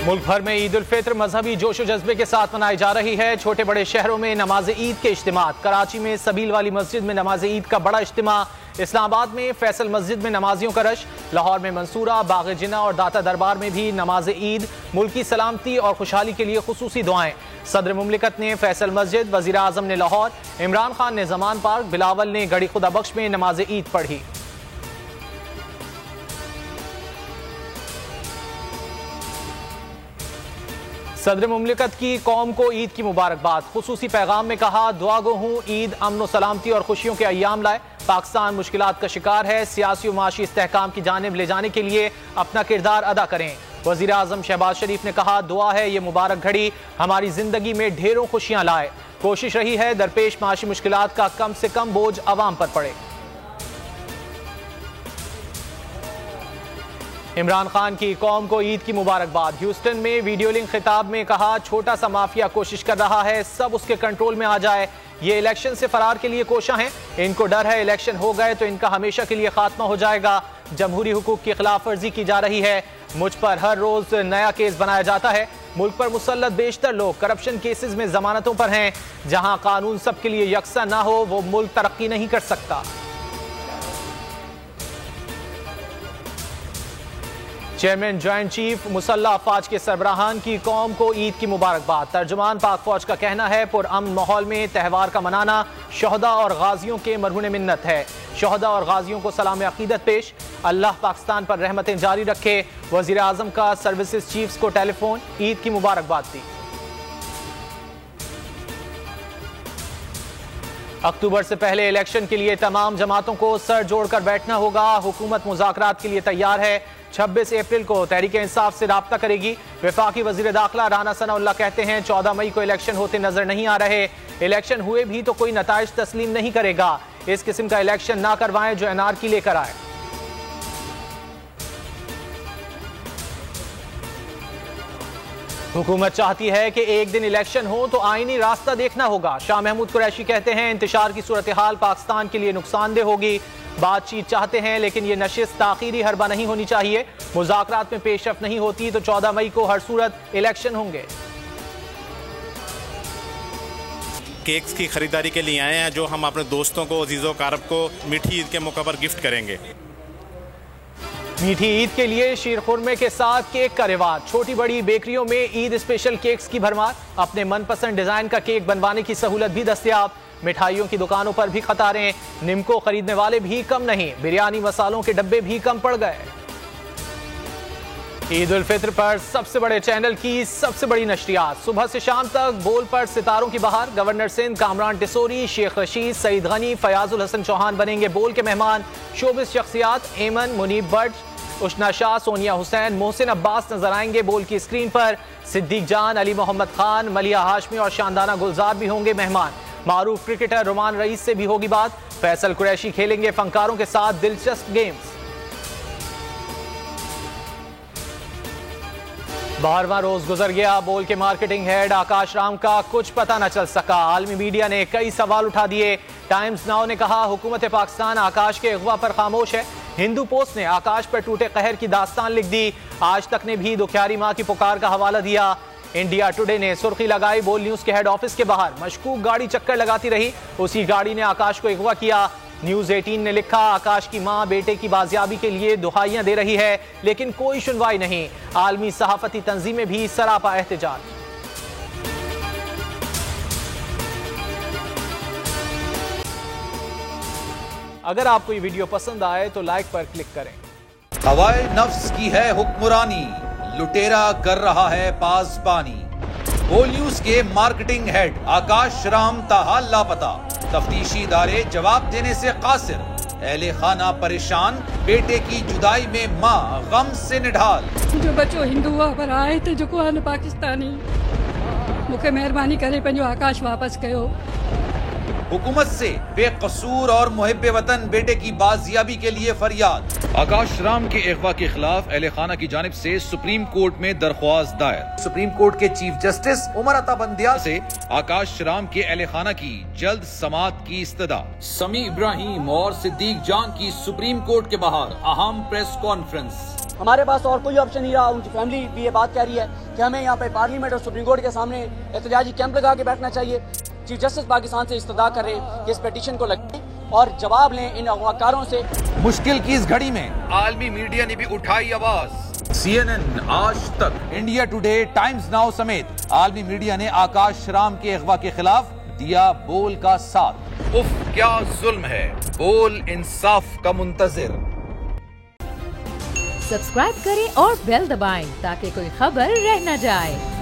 मुल्क भर में ईद उल फित्र मजहबी जोश और जज्बे के साथ मनाई जा रही है। छोटे बड़े शहरों में नमाज ईद के इज्तिमात। कराची में सबील वाली मस्जिद में नमाज ईद का बड़ा इज्तिमा। इस्लामाबाद में फैसल मस्जिद में नमाजियों का रश। लाहौर में मंसूरा, बाग जिना और दाता दरबार में भी नमाज ईद, मुल्क की सलामती और खुशहाली के लिए खुसूसी दुआएं। सदर मुमलिकत ने फैसल मस्जिद, वजीर आजम ने लाहौर, इमरान खान ने जमान पार्क, बिलावल ने गढ़ी खुदा बख्श में नमाज ईद पढ़ी। सदर मुमलिकत की कौम को ईद की मुबारकबाद। खुसूसी पैगाम में कहा, दुआ गो हूँ ईद अमन व सलामती और खुशियों के अय्याम लाए। पाकिस्तान मुश्किलात का शिकार है, सियासी और माशी इस्तेहकाम की जानिब ले जाने के लिए अपना किरदार अदा करें। वजीर आजम शहबाज शरीफ ने कहा, दुआ है ये मुबारक घड़ी हमारी जिंदगी में ढेरों खुशियां लाए। कोशिश रही है दरपेश माशी मुश्किलात का कम से कम बोझ अवाम पर पड़े। इमरान खान की कौम को ईद की मुबारकबाद। ह्यूस्टन में वीडियो लिंक खिताब में कहा, छोटा सा माफिया कोशिश कर रहा है सब उसके कंट्रोल में आ जाए। ये इलेक्शन से फरार के लिए कोशा हैं। इनको डर है इलेक्शन हो गए तो इनका हमेशा के लिए खात्मा हो जाएगा। जमहूरी हुकूक की खिलाफ वर्जी की जा रही है। मुझ पर हर रोज नया केस बनाया जाता है। मुल्क पर मुसल्लत बेशतर लोग करप्शन केसेस में जमानतों पर हैं। जहां कानून सबके लिए यकसा ना हो वो मुल्क तरक्की नहीं कर सकता। चेयरमैन ज्वाइंट चीफ मुसल्लह अफवाज के सरबराहान की कौम को ईद की मुबारकबाद। तर्जुमान पाक फौज का कहना है, पुरअमन माहौल में त्यौहार का मनाना शहदा और गाजियों के मरहून मिन्नत है। शहदा और गाजियों को सलाम अकीदत पेश। अल्लाह पाकिस्तान पर रहमतें जारी रखे। वजीर आजम का सर्विसेज चीफ्स को टेलीफोन, ईद की मुबारकबाद दी। अक्टूबर से पहले इलेक्शन के लिए तमाम जमातों को सर जोड़कर बैठना होगा। हुकूमत मुज़ाकरात के लिए तैयार है। 26 अप्रैल को तहरीक इंसाफ से राब्ता करेगी। वफाकी वजीर दाखिला राना सनाउल्लाह कहते हैं, 14 मई को इलेक्शन होते नजर नहीं आ रहे। इलेक्शन हुए भी तो कोई नताइज तस्लीम नहीं करेगा। इस किस्म का इलेक्शन ना करवाएं जो एनआरकी लेकर आए। हुकूमत चाहती है कि एक दिन इलेक्शन हो तो आईनी रास्ता देखना होगा। शाह महमूद कुरैशी कहते हैं, इंतशार की सूरत हाल पाकिस्तान के लिए नुकसानदेह होगी। बातचीत चाहते हैं लेकिन ये नशिस्त ताखीरी हरबा नहीं होनी चाहिए। मुज़ाकरात में पेशरफ नहीं होती तो 14 मई को हर सूरत इलेक्शन होंगे। केक्स की खरीदारी के लिए आए हैं जो हम अपने दोस्तों को, अजीज़ों कारब को मीठी ईद के मौके पर गिफ्ट करेंगे। मीठी ईद के लिए शीरखुरमे के साथ केक का रिवाज। छोटी बड़ी बेकरियों में ईद स्पेशल केक्स की भरमार। अपने मनपसंद डिजाइन का केक बनवाने की सहूलत भी दस्तयाब। मिठाइयों की दुकानों पर भी कतारें। निम्को खरीदने वाले भी कम नहीं। बिरयानी मसालों के डब्बे भी कम पड़ गए। ईद उल फित्र पर सबसे बड़े चैनल की सबसे बड़ी नशरियात। सुबह से शाम तक बोल पर सितारों की बहार। गवर्नर सिंध कामरान टिसोरी, शेख रशीद, सईद गनी, फयाजुल हसन चौहान बनेंगे बोल के मेहमान। शोबिस शख्सियात एमन, मुनीब बट, उशना शाह, सोनिया हुसैन, मोहसिन अब्बास नजर आएंगे बोल की स्क्रीन पर। सिद्दीक जान, अली मोहम्मद खान, मलिया हाशमी और शानदाना गुलजार भी होंगे मेहमान। मारूफ क्रिकेटर रुमान रईस से भी होगी बात। फैसल कुरैशी खेलेंगे फनकारों के साथ दिलचस्प गेम्स। 12वां रोज गुजर गया। बोल के मार्केटिंग हेड आकाश राम का कुछ पता न चल सका। आलमी मीडिया ने कई सवाल उठा दिए। टाइम्स नाउ ने कहा, हुकूमत पाकिस्तान आकाश के अगवा पर खामोश है। हिंदू पोस्ट ने आकाश पर टूटे कहर की दास्तान लिख दी। आज तक ने भी दुखियारी मां की पुकार का हवाला दिया। इंडिया टुडे ने सुर्खी लगाई, बोल न्यूज के हेड ऑफिस के बाहर मशकूक गाड़ी चक्कर लगाती रही, उसी गाड़ी ने आकाश को अगवा किया। न्यूज 18 ने लिखा, आकाश की मां बेटे की बाजियाबी के लिए दुहाइयां दे रही है लेकिन कोई सुनवाई नहीं। आलमी सहाफती तंजीमें भी सरापा एहतजाज। अगर आपको ये वीडियो पसंद आए तो लाइक पर क्लिक करें। हवाए नफ्स की है हुक्मरानी, लुटेरा कर रहा है पासबानी। बोल न्यूज के मार्केटिंग हेड आकाश राम ताहा लापता। तफ्तीशी इदारे जवाब देने से कासिर। अहले खाना परेशान, बेटे की जुदाई में माँ गम से निढाल। जो बच्चो हिंदू पर आए थे जो को पाकिस्तानी, मुखे मेहरबानी करे पंहिंजो आकाश वापस कयो। हुकूमत से बेकसूर और मुहिब्बे वतन बेटे की बाजियाबी के लिए फरियाद। आकाश राम के अगवा के खिलाफ अहले खाना की जानिब से सुप्रीम कोर्ट में दरख्वास्त दायर। सुप्रीम कोर्ट के चीफ जस्टिस उमर अता बंदियाल से आकाश राम के अहले खाना की जल्द समाअत की इस्तदा। समी इब्राहिम और सिद्दीक जान की सुप्रीम कोर्ट के बाहर अहम प्रेस कॉन्फ्रेंस। हमारे पास और कोई ऑप्शन नहीं रहा। उनकी फैमिली भी ये बात कह रही है कि हमें यहाँ पे पार्लियामेंट और सुप्रीम कोर्ट के सामने एहतजाजी कैंप लगा के बैठना चाहिए। चीफ जस्टिस पाकिस्तान से इस्तदा कर रहे हैं कि इस पिटीशन को लगाएं और जवाब लें इन अगवाकारों से। मुश्किल की इस घड़ी में आलमी मीडिया ने भी उठाई आवाज। CNN, आज तक, इंडिया टुडे, टाइम्स नाउ समेत आलमी मीडिया ने आकाश राम के अगवा के खिलाफ दिया बोल का साथ। उफ, क्या जुल्म है। बोल इंसाफ का मुंतजिर। सब्सक्राइब करें और बेल दबाएं ताकि कोई खबर रह न जाए।